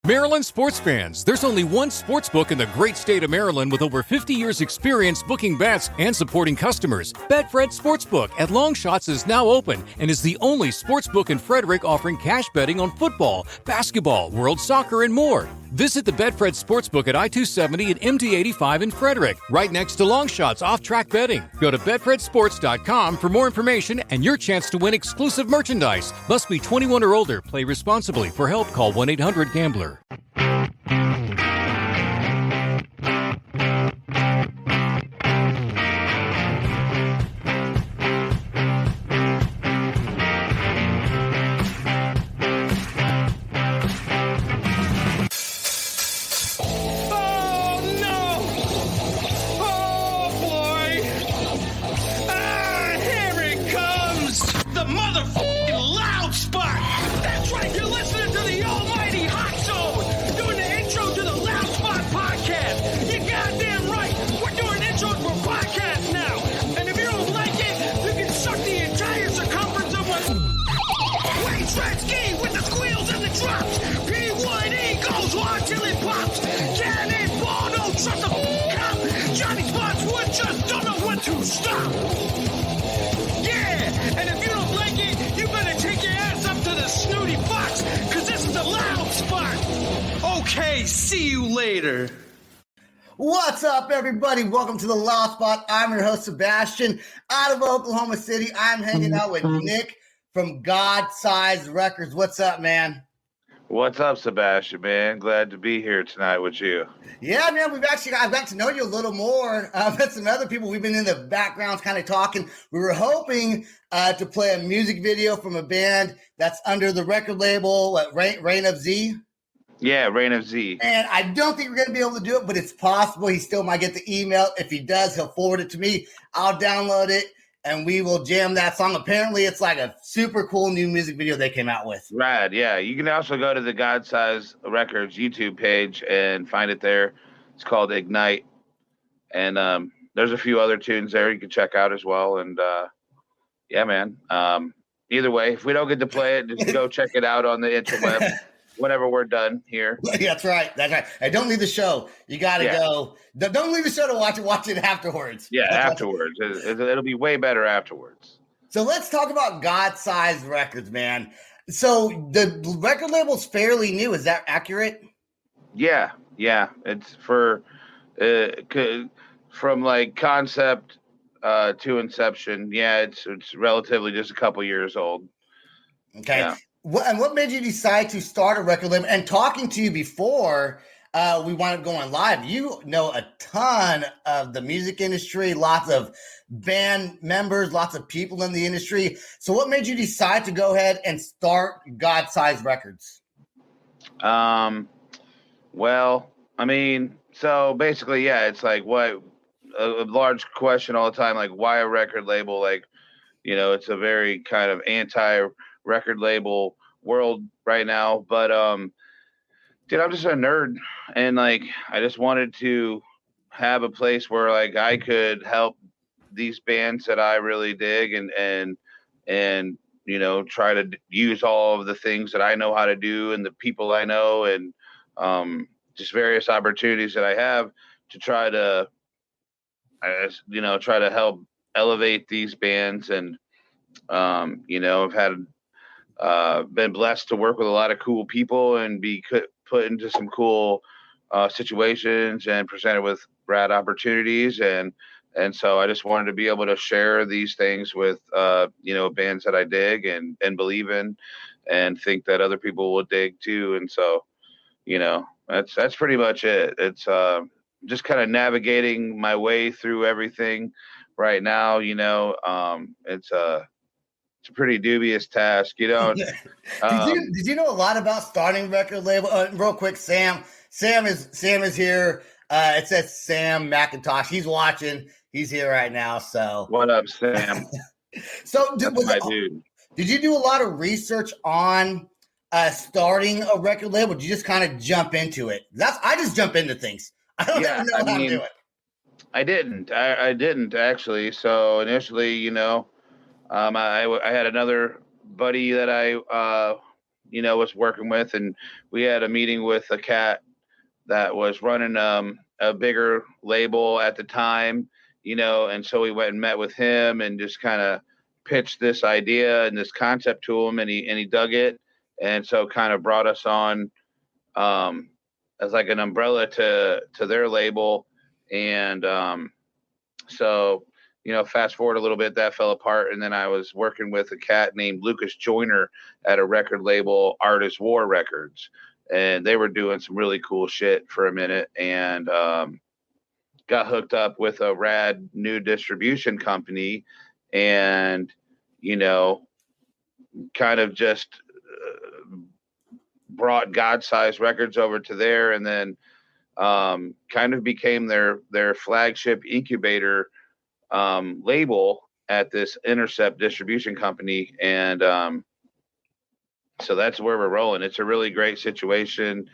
Maryland sports fans, there's only one sports book in the great state of Maryland with over 50 years experience booking bets and supporting customers. Betfred Sportsbook at Longshots is now open and is the only sportsbook in Frederick offering cash betting on football, basketball, world soccer, and more. Visit the Betfred Sportsbook at I-270 and MD-85 in Frederick, right next to Longshots off-track betting. Go to betfredsports.com for more information and your chance to win exclusive merchandise. Must be 21 or older. Play responsibly. For help, call 1-800-GAMBLER. Stop! Yeah! And if you don't like it, you better take your ass up to the snooty box, because this is the loud spot! Okay, see you later. What's up, everybody? Welcome to the Loud Spot. I'm your host, Sebastian, out of Oklahoma City. I'm hanging out with Nick from Godsize Records. What's up, man? What's up, Sebastian, man? Glad to be here tonight with you. Yeah, man, I've got to know you a little more. Met some other people. We've been in the backgrounds kind of talking. We were hoping to play a music video from a band that's under the record label, Reign of Z. Yeah, Reign of Z. And I don't think we're going to be able to do it, but it's possible. He still might get the email. If he does, he'll forward it to me. I'll download it, and we will jam that song. Apparently, it's like a super cool new music video they came out with. Rad, yeah. You can also go to the Godsize Records YouTube page and find it there. It's called Ignite. And there's a few other tunes there you can check out as well. And, yeah, man. Either way, if we don't get to play it, just go check it out on the interweb whenever we're done here. That's right. Hey, don't leave the show. You got to go. Don't leave the show to watch it. Watch it afterwards. Yeah, afterwards. It'll be way better afterwards. So let's talk about Godsize Records, man. So the record label's fairly new. Is that accurate? Yeah. It's from like concept to inception. Yeah, it's relatively just a couple years old. Okay. Yeah. What made you decide to start a record label? And talking to you before we wound up going live, you know a ton of the music industry, lots of band members, lots of people in the industry. So what made you decide to go ahead and start Godsize Records? Well, I mean, so basically, yeah, it's like what a large question all the time, like why a record label? Like, you know, it's a very kind of anti-record label world right now. But, dude, I'm just a nerd, and like I just wanted to have a place where like I could help these bands that I really dig and you know, try to use all of the things that I know how to do and the people I know and just various opportunities that I have to try to, you know, try to help elevate these bands. And, you know, I've had been blessed to work with a lot of cool people and be put into some cool situations and presented with rad opportunities. And so I just wanted to be able to share these things with, you know, bands that I dig and believe in and think that other people will dig too. And so, you know, that's pretty much it. It's just kind of navigating my way through everything right now. You know, it's a pretty dubious task, you know. Did you know a lot about starting a record label? Real quick, Sam is here. It says Sam McIntosh. He's watching. He's here right now. So what up, Sam? So dude. Did you do a lot of research on starting a record label? Did you just kind of jump into it? I just jump into things. I don't ever know how to do it. I didn't actually. So initially, you know, I had another buddy that I was working with, and we had a meeting with a cat that was running a bigger label at the time, and so we went and met with him and just kind of pitched this idea and this concept to him, and he dug it, and so kind of brought us on as like an umbrella to their label. And so fast forward a little bit, that fell apart, and then I was working with a cat named Lucas Joyner at a record label, Artist War Records, and they were doing some really cool shit for a minute, and got hooked up with a rad new distribution company, and kind of just brought Godsize Records over to there, and then kind of became their flagship incubator label at this Intercept distribution company. And so that's where we're rolling. It's a really great situation.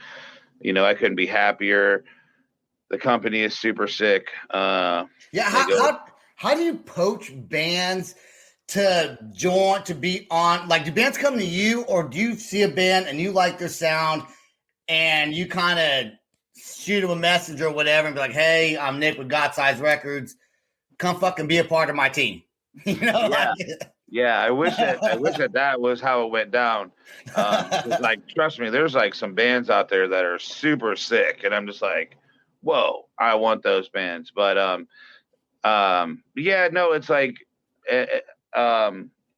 I couldn't be happier. The company is super sick. How do you poach bands to join, to be on? Like, do bands come to you, or do you see a band and you like their sound and you kind of shoot them a message or whatever and be like, hey, I'm Nick with Godsize Records. Come fucking be a part of my team. Yeah. I wish that was how it went down. Like, trust me, there's like some bands out there that are super sick, and I'm just like, whoa, I want those bands. But it's like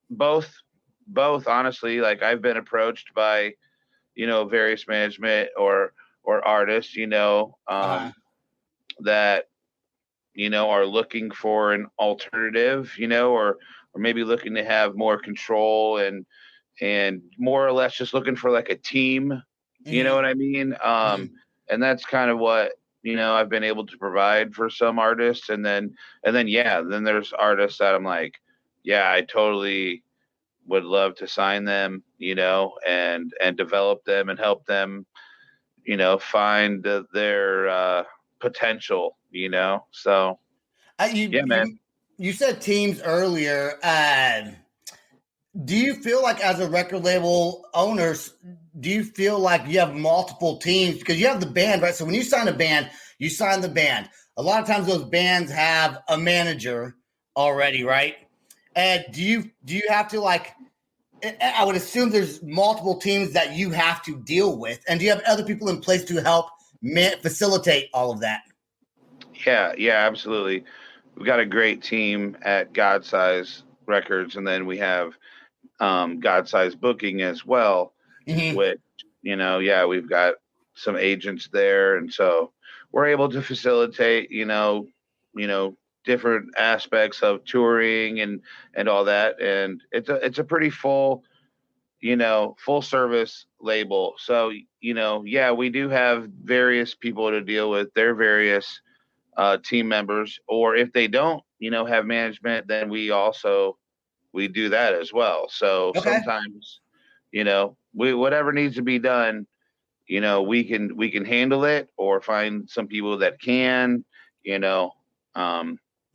both honestly. Like, I've been approached by various management or artists that are looking for an alternative, or maybe looking to have more control and more or less just looking for like a team. You know what I mean? And that's kind of what I've been able to provide for some artists, and then there's artists that I'm like, yeah, I totally would love to sign them, and develop them and help them, find their potential, So, man. You said teams earlier. Do you feel like, as a record label owners, do you feel like you have multiple teams? Because you have the band, right? So when you sign a band, you sign the band. A lot of times those bands have a manager already, right? And do you have to, like, I would assume there's multiple teams that you have to deal with. And do you have other people in place to help facilitate all of that? Yeah, absolutely. We've got a great team at Godsize Records, and then we have Godsize Booking as well, which, we've got some agents there. And so we're able to facilitate, different aspects of touring and all that. And it's a pretty full service label. So, we do have various people to deal with, their various team members, or if they don't, have management, then we do that as well. So sometimes, whatever needs to be done, we can handle it, or find some people that can,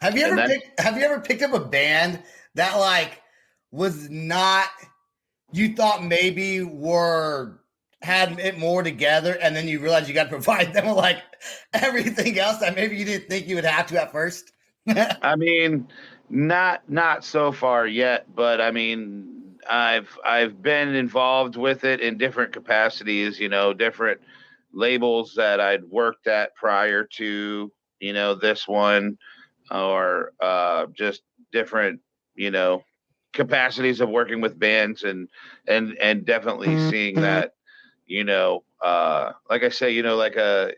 Have you ever picked up a band that, like, was not, you thought maybe had it more together, and then you realize you got to provide them with, like, everything else that maybe you didn't think you would have to at first? I mean, not so far yet, but I mean, I've been involved with it in different capacities, different labels that I'd worked at prior to, this one, or just different, capacities of working with bands, and definitely seeing that, like I say, like a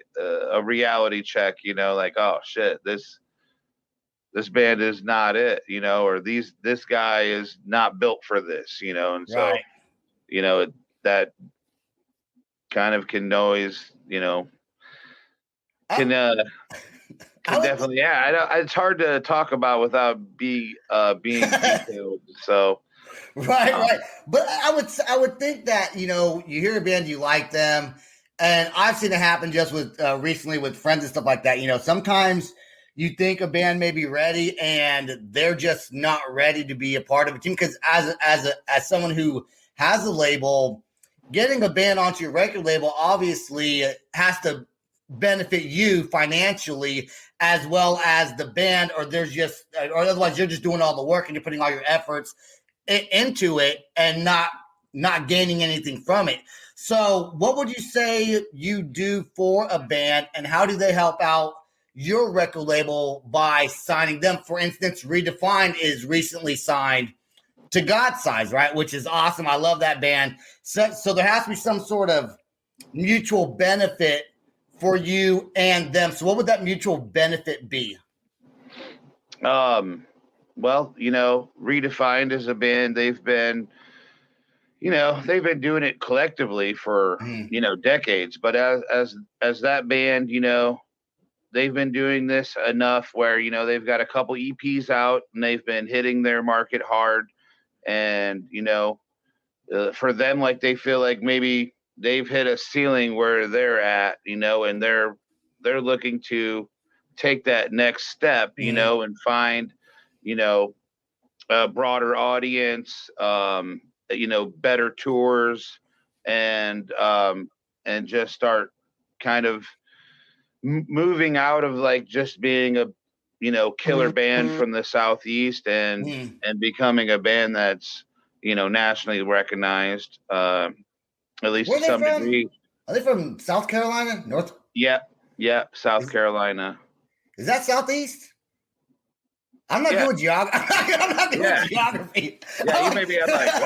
reality check, like, oh shit, this band is not it, or this guy is not built for this, and so, right. That kind of can always, can definitely, it's hard to talk about without being detailed. So, right. But I would think that, you hear a band, you like them, and I've seen it happen just with recently with friends and stuff like that. Sometimes you think a band may be ready, and they're just not ready to be a part of a team. Because as someone who has a label, getting a band onto your record label obviously has to benefit you financially as well as the band, or otherwise you're just doing all the work and you're putting all your efforts into it and not gaining anything from it. So what would you say you do for a band, and how do they help out your record label by signing them? For instance, Redefined is recently signed to Godsize, right? Which is awesome. I love that band. So there has to be some sort of mutual benefit for you and them. So what would that mutual benefit be? Well, Redefined as a band, they've been doing it collectively for, decades, but as that band, they've been doing this enough where, they've got a couple EPs out and they've been hitting their market hard. And, for them, like, they feel like maybe they've hit a ceiling where they're at, and they're looking to take that next step, and find, a broader audience, better tours, and just start kind of moving out of like just being a, killer band from the Southeast and becoming a band that's, nationally recognized, at least to some degree. Are they from South Carolina? North? Yeah. South Carolina. Is that Southeast? I'm not good with geography. I'm not good with geography. Yeah, you maybe I'm like,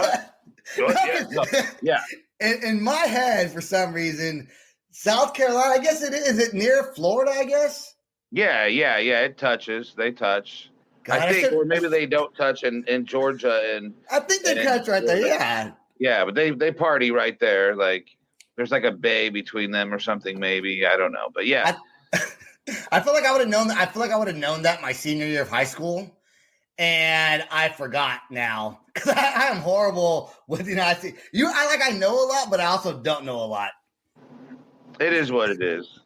what? Yeah. In my head, for some reason, South Carolina, I guess it is. Is it near Florida, I guess? Yeah. It touches. They touch. God, I think, or maybe they don't touch in Georgia. And I think they touch right there, yeah. Yeah, but they party right there. Like, there's like a bay between them or something, maybe. I don't know. But yeah. I feel like I would have known that. I feel like I would have known that my senior year of high school, and I forgot now because I am horrible with the United States. I know a lot, but I also don't know a lot. It is what it is.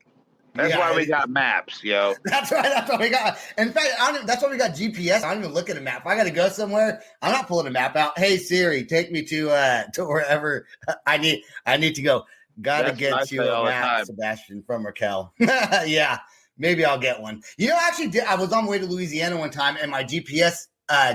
That's why we got maps, yo. That's right. That's why we got. In fact, that's why we got GPS. I don't even look at a map. If I got to go somewhere, I'm not pulling a map out. Hey Siri, take me to wherever I need to go. Gotta get you a map, Sebastian, from Raquel. Yeah. Maybe I'll get one. Actually, I was on my way to Louisiana one time, and my GPS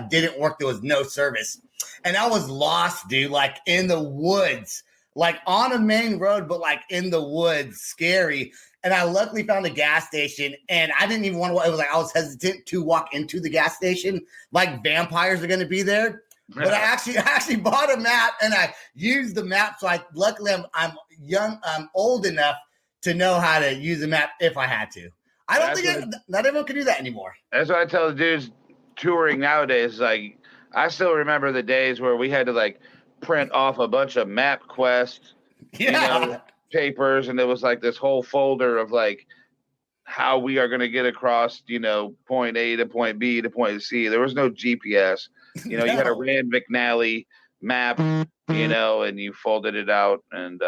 didn't work. There was no service. And I was lost, dude, like in the woods, like on a main road, but like in the woods, scary. And I luckily found a gas station, and I didn't even want to. It was like I was hesitant to walk into the gas station, like vampires are going to be there. But I actually bought a map, and I used the map. So luckily I'm young, I'm old enough to know how to use a map if I had to. I don't think not everyone can do that anymore. That's what I tell the dudes touring nowadays. Like, I still remember the days where we had to like print off a bunch of MapQuest, papers, and there was like this whole folder of like how we are going to get across, point A to point B to point C. There was no GPS. You had a Rand McNally map, and you folded it out and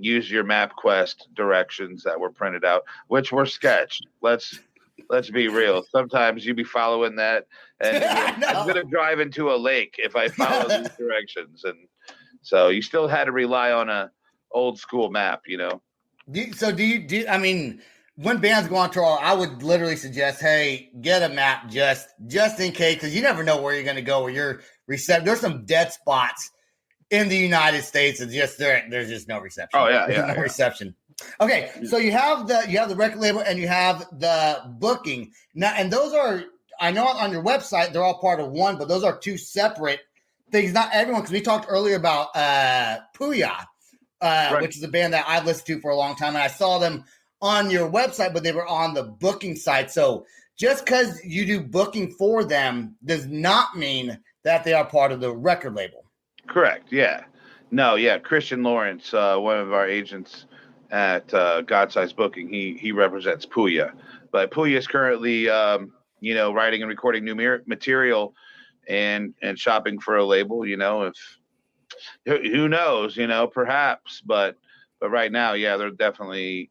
use your MapQuest directions that were printed out, which were sketched. Let's be real. Sometimes you be following that, and I'm going to drive into a lake if I follow these directions. And so you still had to rely on a old school map, I mean, when bands go on tour, I would literally suggest, hey, get a map just in case, because you never know where you're going to go, where you're receptive. There's some dead spots in the United States. It's just there's just no reception. Oh yeah, no reception. Okay, so you have the record label and you have the booking now, and those are, I know on your website they're all part of one, but those are two separate things. Not everyone, because we talked earlier about Puya, right, which is a band that I've listened to for a long time, and I saw them on your website, but they were on the booking site. So just because you do booking for them does not mean that they are part of the record label. Correct. Yeah. No. Yeah. Christian Lawrence, one of our agents at Godsize Booking, he represents Puya, but Puya is currently, writing and recording new material and shopping for a label. If who knows, perhaps, but right now, yeah, they're definitely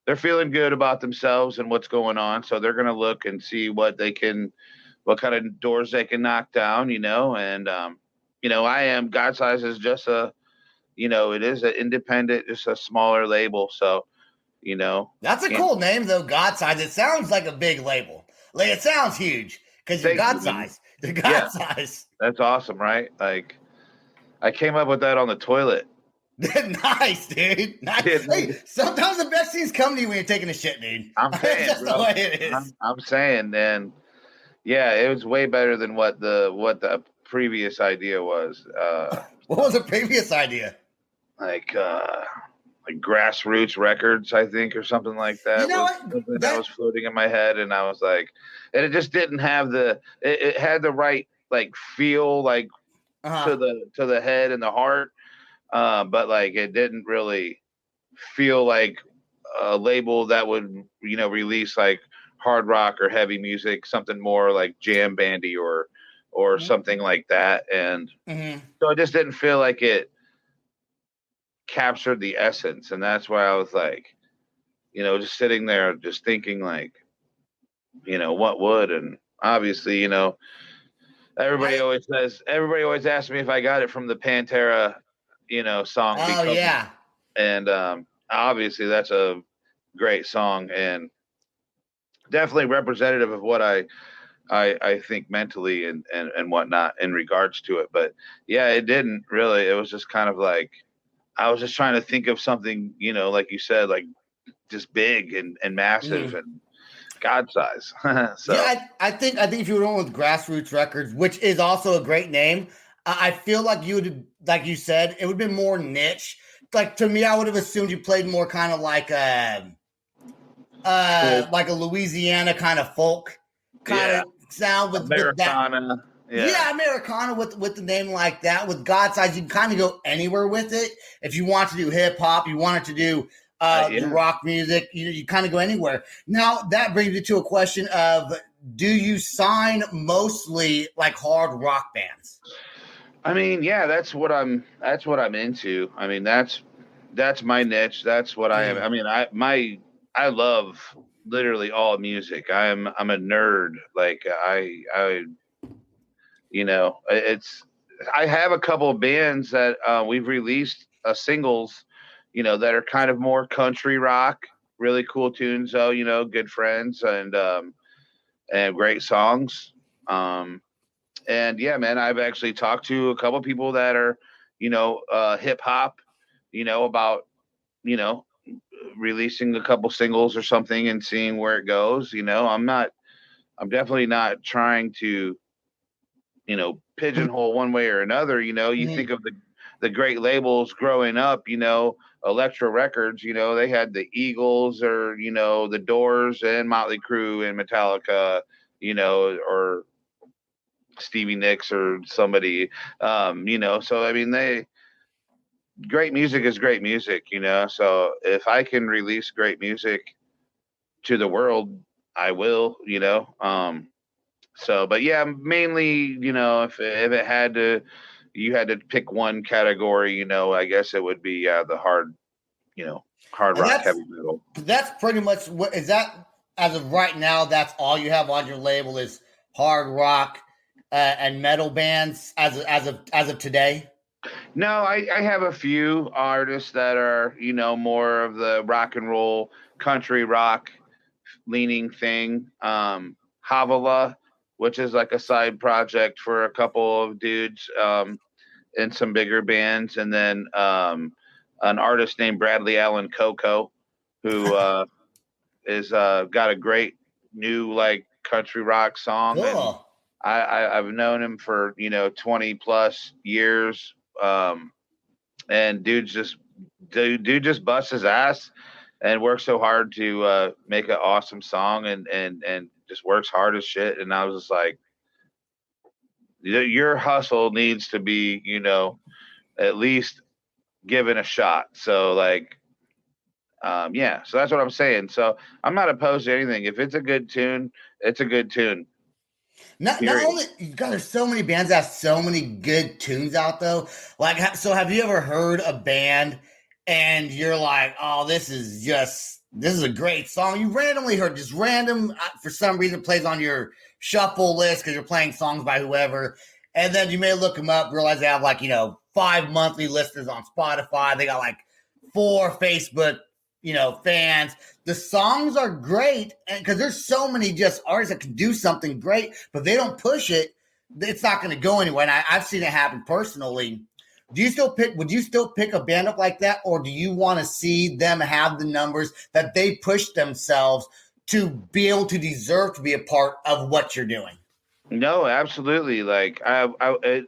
they're feeling good about themselves and what's going on, so they're going to look and see what kind of doors they can knock down, and I am. Godsize is just it is an independent, just a smaller label. So, That's a can't cool name though. Godsize. It sounds like a big label. Like it sounds huge because you're thank God you, man. size. You're Yeah, God size. that's awesome, right? Like, I came up with that on the toilet. Nice, dude. Nice. Yeah, Hey, sometimes the best things come to you when you're taking a shit, dude. I'm That's saying, just the bro. way it is. I'm saying, and yeah, it was way better than what the previous idea was. What was the previous idea? Like grassroots records, I think, or something like You that know was what? something that That was floating in my head, and I was like, and it just didn't have it had the right like feel, like uh-huh. to the head and the heart, but like it didn't really feel like a label that would release like hard rock or heavy music, something more like jam bandy or something like that, and Mm-hmm. so it just didn't feel like it captured the essence, and that's why I was like, just sitting there, just thinking like, what would, and obviously, I everybody always asks me if I got it from the Pantera, song oh Become, yeah. and obviously that's a great song and definitely representative of what I think mentally and whatnot in regards to it. But yeah, it didn't really. It was just kind of like I was just trying to think of something, like you said, like just big and massive Mm-hmm. and God size. So Yeah, I think if you were going with Grassroots Records, which is also a great name, I feel like you would, like you said, it would have been more niche. Like to me, I would have assumed you played more kind of cool. like a Louisiana kind of folk kind Yeah, of sound with that. Americana. Yeah, Yeah, Americana with the name like that. With God Size, you can kind of go anywhere with it. If you want to do hip hop, you wanted to do the yeah. rock music, you kind of go anywhere. Now that brings me to a question of: do you sign mostly like hard rock bands? I mean, yeah, that's what I'm into. I mean, that's my niche. That's what I am. Mm. I mean, I love literally all music. I'm a nerd. Like it's I have a couple of bands that we've released singles, that are kind of more country rock, really cool tunes though, good friends and great songs. Um and yeah, man, I've actually talked to a couple of people that are, hip hop, about, you know, releasing a couple singles or something and seeing where it goes. I'm definitely not trying to, pigeonhole one way or another. You Mhm. think of the great labels growing up, Elektra Records, they had the Eagles or, the Doors and Motley Crue and Metallica, or Stevie Nicks or somebody, so I mean, great music is great music, so if I can release great music to the world, I will, so, but yeah, mainly, if it had to, you had to pick one category, I guess it would be the you know, hard And rock, heavy metal. that's pretty much what is that as of right now. That's all you have on your label is hard rock and metal bands as of today. No, I have a few artists that are, more of the rock and roll, country rock leaning thing. Havala, which is like a side project for a couple of dudes in some bigger bands, and then an artist named Bradley Allen Coco, who is got a great new like country rock song, and Cool. I've known him for 20 plus years, and dude just busts his ass and works so hard to make an awesome song, and just works hard as shit. And I was just like, your hustle needs to be, at least given a shot. So like, yeah, so that's what I'm saying. So I'm not opposed to anything. If it's a good tune, it's a good tune. Not Period. only God, there's so many bands that have so many good tunes out though. Like, so have you ever heard a band and you're like, oh, this is a great song. You randomly heard just random for some reason plays on your shuffle list because you're playing songs by whoever, And then you may look them up, realize they have like, 5 monthly listeners on Spotify. They got like 4 Facebook, fans. The songs are great because there's so many just artists that can do something great, but they don't push it. It's not going to go anywhere. And I've seen it happen personally. Would you still pick a band up like that? Or do you want to see them have the numbers that they push themselves to be able to deserve to be a part of what you're doing? No, absolutely. Like a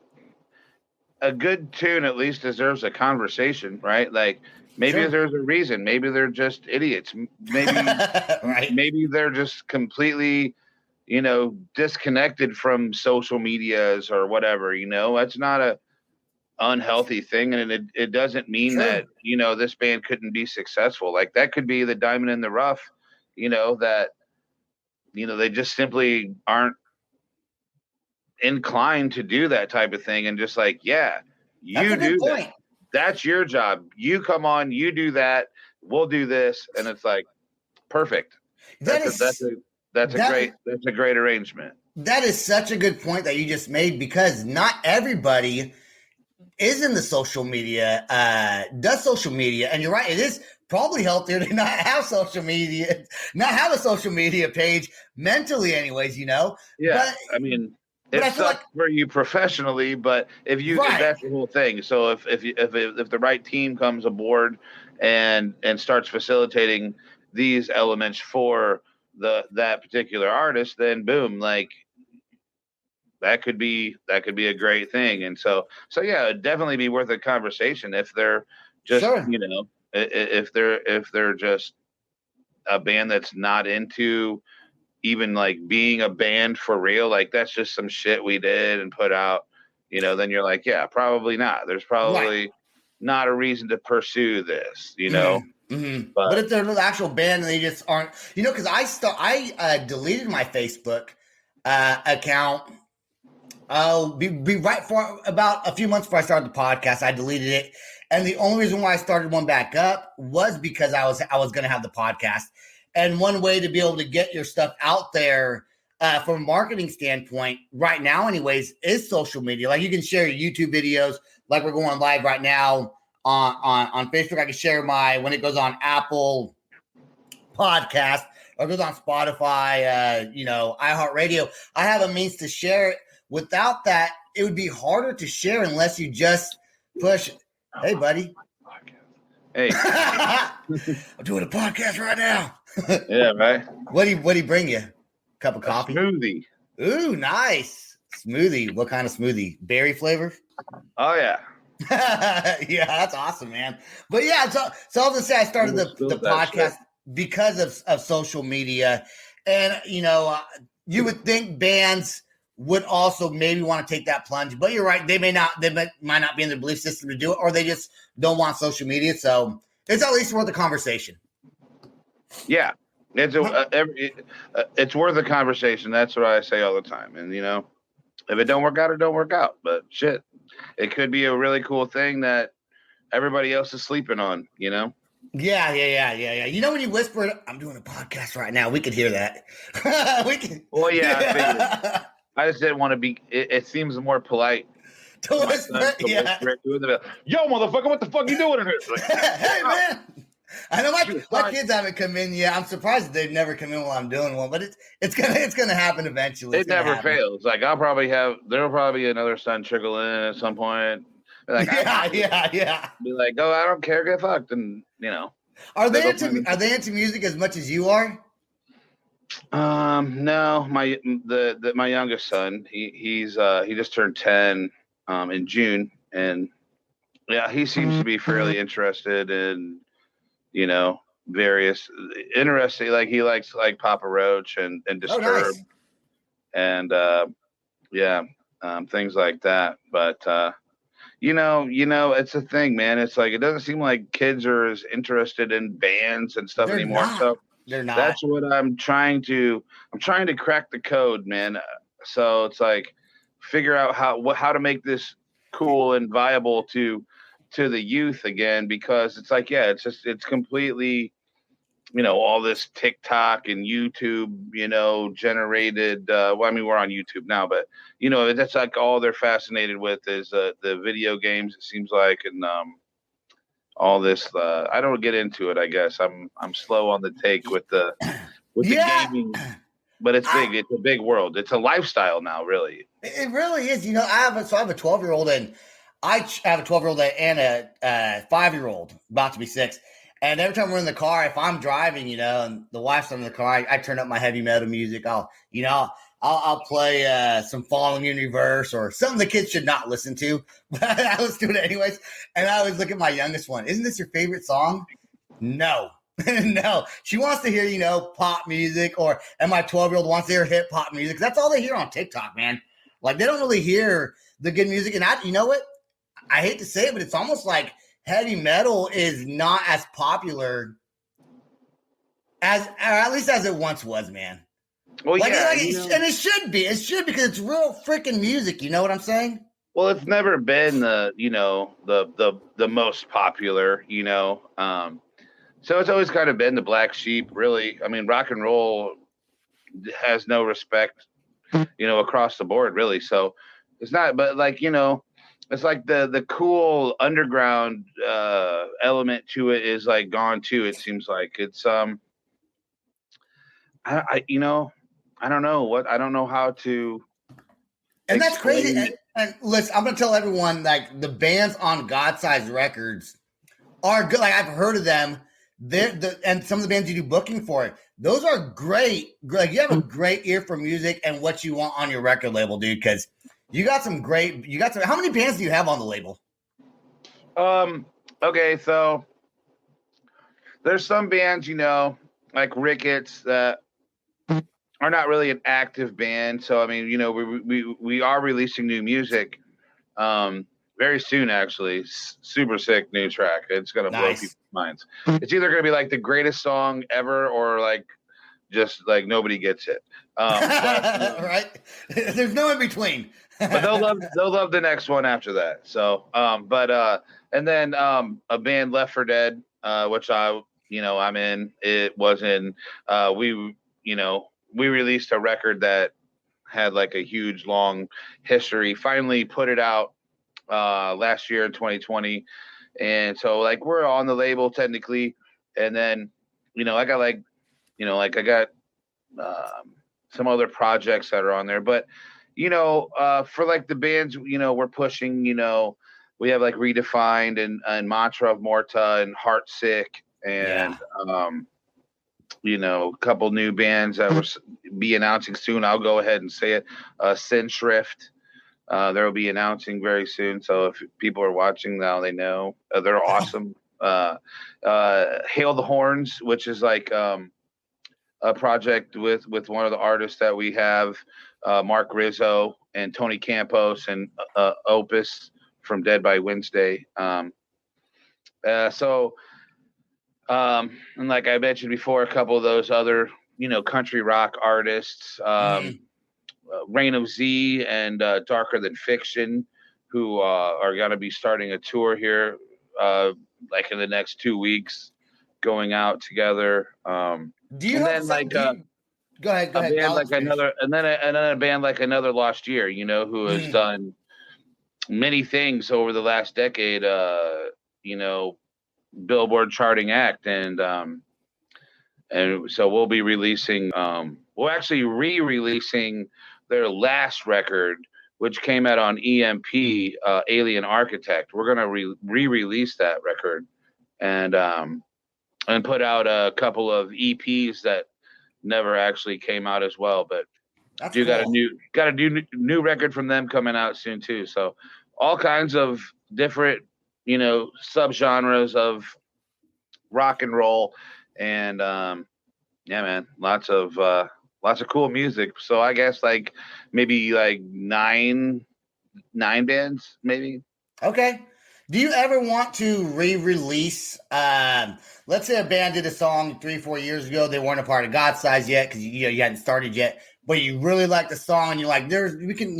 good tune at least deserves a conversation, right? Like maybe Sure. there's a reason. Maybe they're just idiots. Maybe Right. maybe they're just completely, disconnected from social medias or whatever. That's not a unhealthy thing, and it doesn't mean Sure. that this band couldn't be successful. Like that could be the diamond in the rough. That they just simply aren't inclined to do that type of thing, and just like, yeah, That's you a good do point. that. That's your job. You come on, you do that. We'll do this, and it's like perfect. That's a great arrangement. That is such a good point that you just made, because not everybody is in the social media, does social media. And you're right, it is probably healthier to not have social media, not have a social media page mentally anyways, Yeah. But, I mean, but it I feel sucks for you professionally, but if Right. that's the whole thing. So if the right team comes aboard and starts facilitating these elements for that particular artist, then boom, like that could be a great thing. And so yeah, it'd definitely be worth a conversation if they're just, Sure. if they're just a band that's not into even like being a band for real, like that's just some shit we did and put out, then you're like, yeah, probably not. There's probably not a reason to pursue this, Mm-hmm. But if they're an actual band and they just aren't, because I deleted my Facebook account. Be right for about a few months before I started the podcast. I deleted it, and the only reason why I started one back up was because I was going to have the podcast. And one way to be able to get your stuff out there from a marketing standpoint right now, anyways, is social media. Like you can share your YouTube videos, like we're going live right now on Facebook. I can share when it goes on Apple Podcast or goes on Spotify, iHeartRadio. I have a means to share it. Without that, it would be harder to share unless you just push. Hey, buddy. Hey, I'm doing a podcast right now. Yeah, right. What do you bring you? Cup of coffee? Smoothie. Ooh, nice. Smoothie. What kind of smoothie? Berry flavor? Oh yeah. Yeah, that's awesome, man. But yeah, so I was gonna say I started the podcast because of social media. And you would think bands would also maybe want to take that plunge, but you're right. They might not be in their belief system to do it, or they just don't want social media. So it's at least worth a conversation. Yeah, it's worth a conversation. That's what I say all the time. And if it don't work out, it don't work out. But shit, it could be a really cool thing that everybody else is sleeping on. Yeah. When you whisper, "I'm doing a podcast right now," we could hear that. We can. Well, yeah. I just didn't want to be. It seems more polite to whisper. Yeah. Yo, motherfucker, what the fuck you doing in here? Like, hey, man. I know my kids haven't come in yet. I'm surprised that they've never come in while I'm doing one, but it's gonna happen eventually. It never fails. Like there'll probably be another son trickle in at some point. Like, yeah. Be like, oh, I don't care, get fucked, and Are they into music as much as you are? No, my youngest son, he just turned 10 in June, and yeah, he seems to be fairly interested in various interesting, like he likes like Papa Roach and Disturbed. Oh, nice. And things like that. But it's a thing, man. It's like it doesn't seem like kids are as interested in bands and stuff anymore. So they're not. That's what I'm trying to crack the code, man. So it's like figure out how to make this cool and viable to the youth again, because it's like, yeah, it's completely all this TikTok and YouTube, generated. Well, I mean, we're on YouTube now, but that's like all they're fascinated with is the video games. It seems like, and all this. I don't get into it. I guess I'm slow on the take with the gaming, but it's big. It's a big world. It's a lifestyle now, really. It really is. I have a 12-year-old, and I have a 12-year-old and a 5-year-old about to be 6. And every time we're in the car, if I'm driving, and the wife's in the car, I turn up my heavy metal music. I'll play some Falling in Reverse or something the kids should not listen to, but I listen to it anyways. And I always look at my youngest one. Isn't this your favorite song? No. No. She wants to hear, pop music, and my 12-year-old wants to hear hip hop music. That's all they hear on TikTok, man. Like, they don't really hear the good music. And you know what? I hate to say it, but it's almost like heavy metal is not as popular or at least as it once was, man. Well, and it should be. It should, because it's real freaking music. You know what I'm saying? Well, it's never been the most popular. So it's always kind of been the black sheep, really. I mean, rock and roll has no respect, across the board, really. So it's not, but it's like the cool underground element to it is like gone too. It seems like it's I don't know how to. And that's crazy. And listen, I'm gonna tell everyone, like, the bands on Godsize Records are good. Like, I've heard of them. And some of the bands you do booking for, those are great. Like, you have a great ear for music and what you want on your record label, dude. Because you got some. How many bands do you have on the label? Okay, so there's some bands, like Ricketts, that are not really an active band. So I mean, we are releasing new music very soon, actually. Super sick new track. It's gonna blow people's minds. It's either gonna be like the greatest song ever, or like just like nobody gets it. Right? There's no in between. But they'll love the next one after that. So and then a band, Left for Dead, which I'm in. It was in we released a record that had like a huge long history. Finally put it out last year in 2020, and so like we're on the label technically. And then I got I got some other projects that are on there, but for like the bands we're pushing, we have like Redefined and Mantra of Morta and Heartsick and a couple new bands that will be announcing soon. I'll go ahead and say it. Sin Shrift, they'll be announcing very soon. So if people are watching now, they know they're awesome. Hail the Horns, which is like a project with one of the artists that we have, Mark Rizzo and Tony Campos and Opus from Dead by Wednesday. And like I mentioned before, a couple of those other, country rock artists, Reign of Z and Darker Than Fiction, who are going to be starting a tour here, like in the next 2 weeks, going out together. Do you have go ahead. A band like another, and then a band like Another Lost Year, who has done many things over the last decade. Billboard charting act, and so we'll be releasing. We're actually re-releasing their last record, which came out on EMP, Alien Architect. We're gonna re-release that record, and put out a couple of EPs that never actually came out as well. But you got a new record from them coming out soon too. So all kinds of different subgenres of rock and roll, and man, lots of cool music. So I guess like maybe like nine bands, maybe. Okay. Do you ever want to re-release? Let's say a band did a song 3-4 years ago. They weren't a part of Godsize yet because you hadn't started yet, but you really like the song, and you're like, we can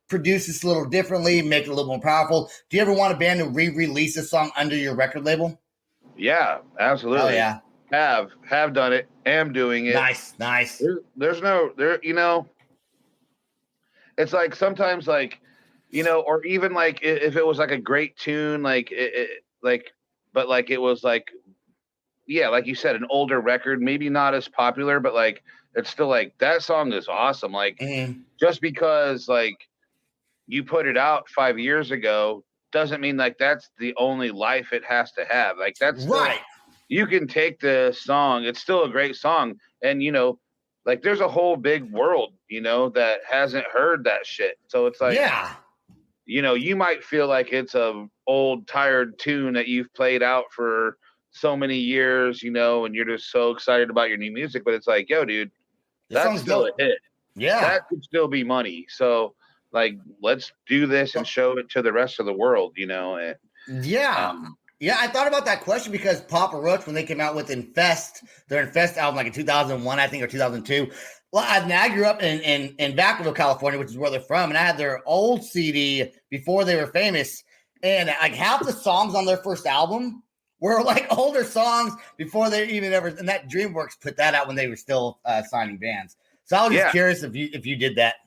produce this a little differently, make it a little more powerful. Do you ever want a band to re-release a song under your record label? Yeah, absolutely. Oh, yeah. Have done it, am doing it. Nice. There's no there, it's like sometimes like, or even like if it was like a great tune, like like, but like it was like, yeah, like you said, an older record, maybe not as popular, but like it's still like that song is awesome. Like just because like you put it out 5 years ago doesn't mean like that's the only life it has to have. Like that's still, Right. you can take the song, it's still a great song, and like there's a whole big world that hasn't heard that shit, so it's like, Yeah. you might feel like it's a old tired tune that you've played out for so many years, and you're just so excited about your new music, but it's like, yo dude, that's still a hit. Yeah. That could still be money. So like, let's do this and show it to the rest of the world, and yeah, I thought about that question because Papa Roach, when they came out with Infest, their Infest album, like in 2001, I think, or 2002. Well, I grew up in Vacaville, California, which is where they're from, and I had their old CD before they were famous, and like half the songs on their first album were like older songs before they even ever. And that DreamWorks put that out when they were still signing bands. So I was just curious if you did that.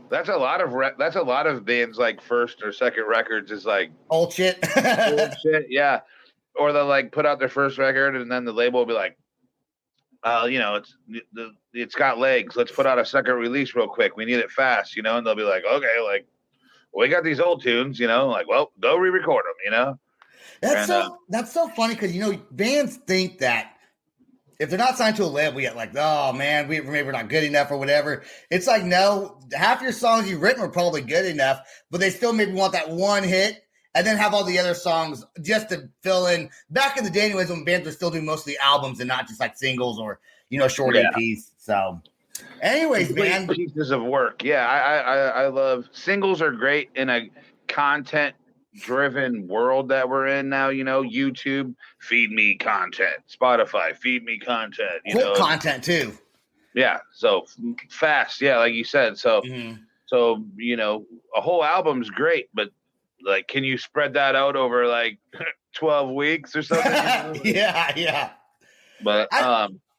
That's a lot of bands like first or second records is like old shit. Old shit, yeah. Or they'll like put out their first record and then the label will be like, it's got legs. Let's put out a second release real quick. We need it fast, and they'll be like, okay, like we got these old tunes, like, well, go re-record them, That's so funny because bands think that if they're not signed to a label yet, like, oh man, maybe we're not good enough or whatever. It's like, no, half your songs you've written were probably good enough, but they still maybe want that one hit and then have all the other songs just to fill in. Back in the day, anyways, when bands were still doing mostly albums and not just like singles or, short EPs. So, anyways, man. Pieces of work. Yeah, I love singles are great in a content driven world that we're in now, YouTube, feed me content, Spotify, feed me content, quick content too. Yeah. So fast. Yeah. Like you said. So, so, a whole album's great, but like, can you spread that out over like 12 weeks or something? Yeah. But,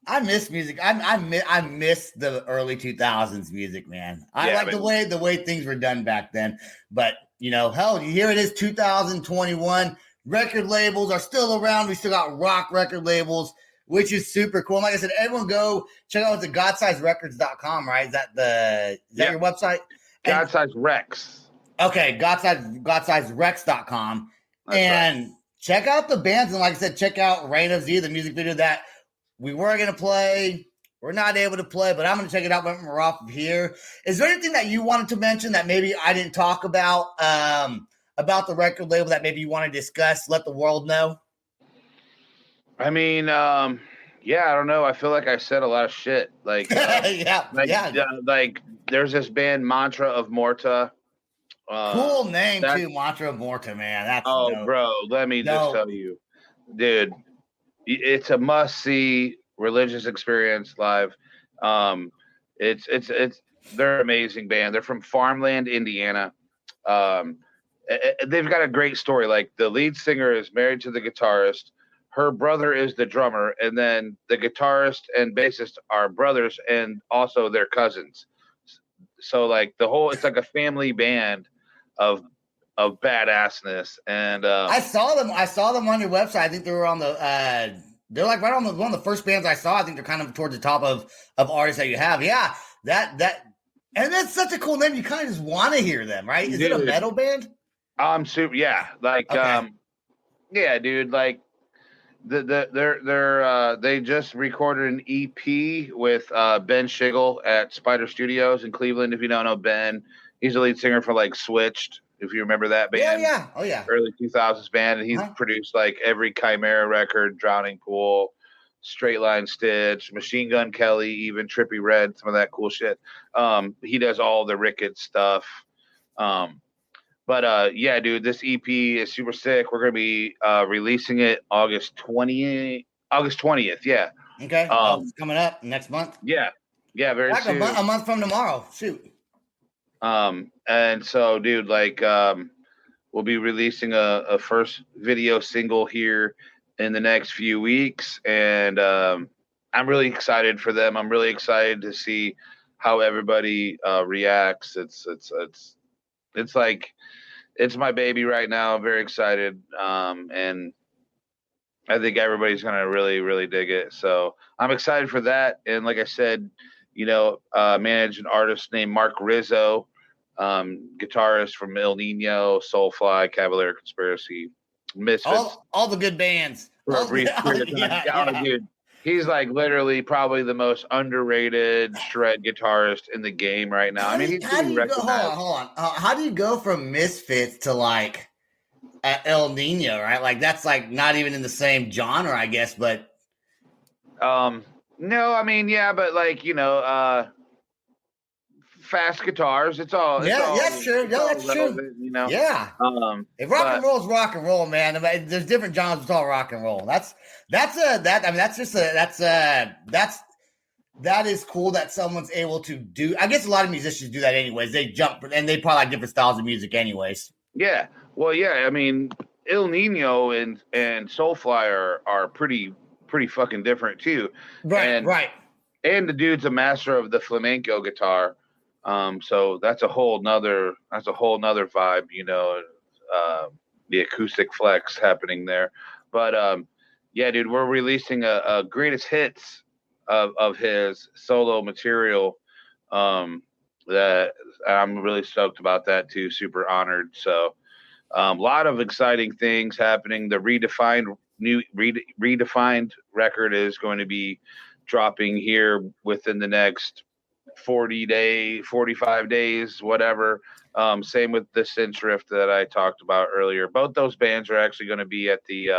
I miss music. I miss the early 2000s music, man. I like the way things were done back then. But hell, here it is, 2021. Record labels are still around. We still got rock record labels, which is super cool. And like I said, everyone go check out the GodsizeRecords.com, right? Is that your website? Godsize Rex. Okay, GodsizeRex.com. And check out the bands. And like I said, check out Reign of Z, the music video that we were going to play. We're not able to play, but I'm going to check it out when we're off of here. Is there anything that you wanted to mention that maybe I didn't talk about the record label that maybe you want to discuss, let the world know? I mean, I don't know. I feel like I said a lot of shit. Like, like there's this band, Mantra of Morta. Cool name too, Mantra of Morta, man. That's dope. Bro, let me just tell you, dude, it's a must-see religious experience live. They're an amazing band. They're from Farmland, Indiana. They've got a great story. Like the lead singer is married to the guitarist. Her brother is the drummer, and then the guitarist and bassist are brothers and also their cousins. So like it's like a family band of badassness. And I saw them on your website. I think they were on the they're like right on one of the first bands I saw. I think they're kind of towards the top of artists that you have. Yeah, that and that's such a cool name. You kind of just want to hear them, right? Is it a metal band? Super. Yeah, like yeah, dude. Like they just recorded an EP with Ben Schigel at Spider Studios in Cleveland. If you don't know Ben, he's the lead singer for like Switched. If you remember that band, early 2000s band, and he's produced like every Chimera record, Drowning Pool, Straight Line Stitch, Machine Gun Kelly, even Trippie Redd, some of that cool shit. He does all the Ricketts stuff. But yeah, dude, this EP is super sick. We're gonna be releasing it August 20th. Yeah. Okay. It's coming up next month. Yeah. Very like soon. A month from tomorrow. Shoot. And so, dude, like, we'll be releasing a first video single here in the next few weeks, and I'm really excited for them. I'm really excited to see how everybody reacts. It's like it's my baby right now. I'm very excited, and I think everybody's gonna really, really dig it. So I'm excited for that. And like I said, manage an artist named Mark Rizzo, guitarist from El Nino, Soulfly, Cavalier Conspiracy, Misfits. All the good bands. For a brief period of time. Oh, dude, he's like literally probably the most underrated shred guitarist in the game right now. How do you go? Hold on. How do you go from Misfits to like El Nino? Right, like that's like not even in the same genre, I guess. But no, but like fast guitars. It's all. That's true. No, that's true. Yeah. If rock and roll is rock and roll, man. There's different genres. It's all rock and roll. That is cool that someone's able to do. I guess a lot of musicians do that anyways. They jump and they probably like different styles of music anyways. Yeah. Well, yeah. El Nino and Soulfly are pretty fucking different too. Right. And the dude's a master of the flamenco guitar. So that's a whole nother vibe, the acoustic flex happening there. But yeah, dude, we're releasing a greatest hits of his solo material. That I'm really stoked about that too. Super honored. So a lot of exciting things happening. The redefined record is going to be dropping here within the next 45 days, whatever. Same with the Cinch Rift that I talked about earlier. Both those bands are actually going to be at the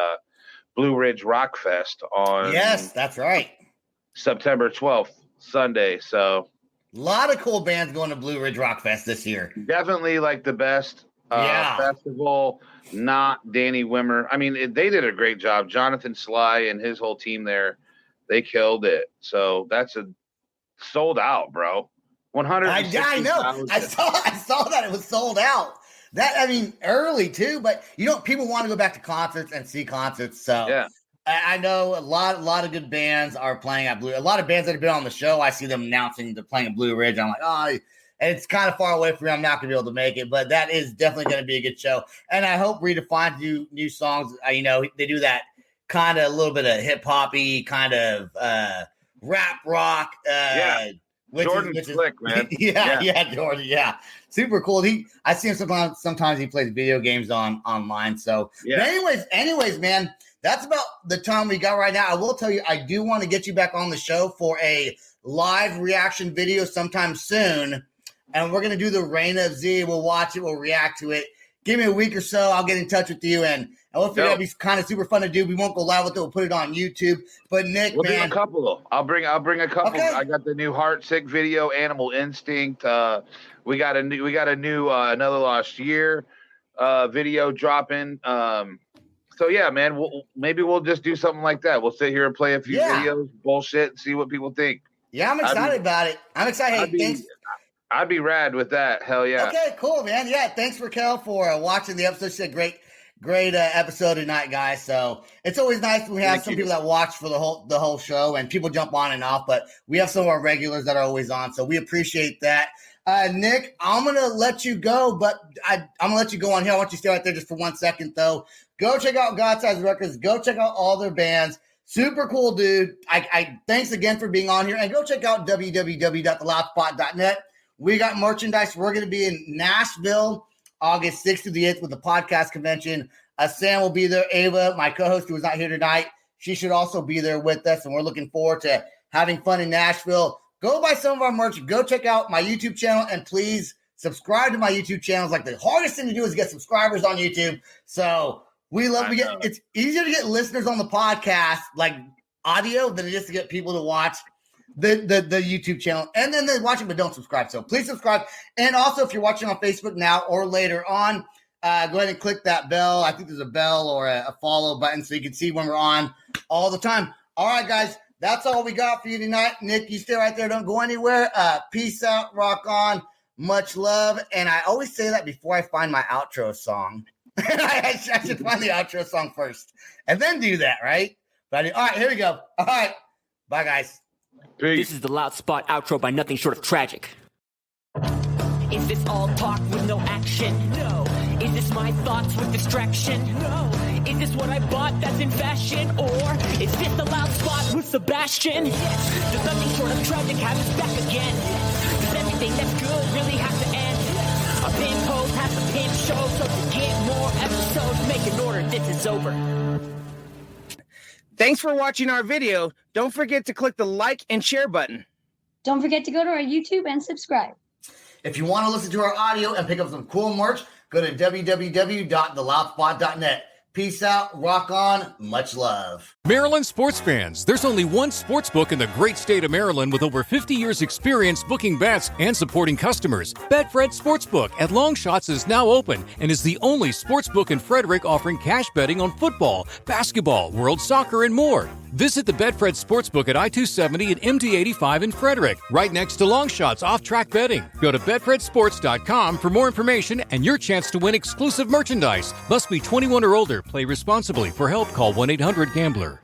Blue Ridge Rock Fest on. Yes, that's right. September 12th, Sunday. So a lot of cool bands going to Blue Ridge Rock Fest this year. Definitely like the best festival. Not Danny Wimmer. They did a great job. Jonathan Sly and his whole team there, they killed it. So that's a sold out, bro. 100. I know. I saw that it was sold out. Early too, but people want to go back to concerts and see concerts. So yeah, I know a lot of good bands are playing at Blue. A lot of bands that have been on the show, I see them announcing they're playing at Blue Ridge. I'm like, and it's kind of far away from me. I'm not gonna be able to make it, but that is definitely going to be a good show. And I hope Redefined do new songs. They do that kind of a little bit of hip hoppy kind of rap rock. Jordan's slick, man. yeah, Jordan. Yeah, super cool. I see him sometimes he plays video games online. So, yeah. But anyways, man, that's about the time we got right now. I will tell you, I do want to get you back on the show for a live reaction video sometime soon, and we're gonna do the Reign of Z. We'll watch it. We'll react to it. Give me a week or so. I'll get in touch with you, and we'll figure that'd be kind of super fun to do. We won't go live with it. We'll put it on YouTube. But Nick, we'll do a couple. I'll bring a couple. Okay. I got the new Heart Sick video, Animal Instinct. We got a new Another Lost Year video dropping. So yeah, man. Maybe we'll just do something like that. We'll sit here and play a few videos, bullshit, and see what people think. Yeah, I'm excited about it. I'm excited. Thanks. I'd be rad with that. Hell yeah. Okay, cool, man. Yeah, thanks Raquel for watching the episode. She said great episode tonight, guys. So it's always nice when we have some people that watch for the whole show, and people jump on and off, but we have some of our regulars that are always on. So we appreciate that. Nick, I'm going to let you go, but I'm going to let you go on here. I want you to stay right there just for 1 second, though. Go check out Godsize Records. Go check out all their bands. Super cool, dude. I thanks again for being on here. And go check out www.theloudspot.net. We got merchandise. We're going to be in Nashville August 6th through the 8th with the podcast convention. Sam will be there. Ava, my co-host who is not here tonight, she should also be there with us. And we're looking forward to having fun in Nashville. Go buy some of our merch. Go check out my YouTube channel. And please subscribe to my YouTube channel. It's like the hardest thing to do is get subscribers on YouTube. So we love to get – it's easier to get listeners on the podcast, like audio, than it is to get people to watch the YouTube channel. And then they watch it but don't subscribe. So please subscribe. And also if you're watching on Facebook now or later on, go ahead and click that bell. I think there's a bell or a follow button so you can see when we're on all the time. All right, guys, that's all we got for you tonight. Nick, you stay right there. Don't go anywhere. Peace out. Rock on. Much love. And I always say that before I find my outro song. I should find the outro song first and then do that, right? But all right, here we go. All right. Bye, guys. Peace. This is the Loud Spot outro by nothing short of tragic. Is this all talk with no action? No. Is this my thoughts with distraction? No. Is this what I bought that's in fashion? Or is this the Loud Spot with Sebastian? Yes. Does nothing short of tragic have us back again? Does everything that's good really have to end? A pimp host has a pimp show, so to get more episodes, make an order, this is over. Thanks for watching our video. Don't forget to click the like and share button. Don't forget to go to our YouTube and subscribe. If you want to listen to our audio and pick up some cool merch, go to www.theloudspot.net. Peace out, rock on, much love. Maryland sports fans, there's only one sports book in the great state of Maryland with over 50 years experience booking bets and supporting customers. Betfred Sportsbook at Longshots is now open and is the only sportsbook in Frederick offering cash betting on football, basketball, world soccer, and more. Visit the Betfred Sportsbook at I-270 and MD-85 in Frederick, right next to Longshots off-track betting. Go to betfredsports.com for more information and your chance to win exclusive merchandise. Must be 21 or older. Play responsibly. For help, call 1-800-GAMBLER.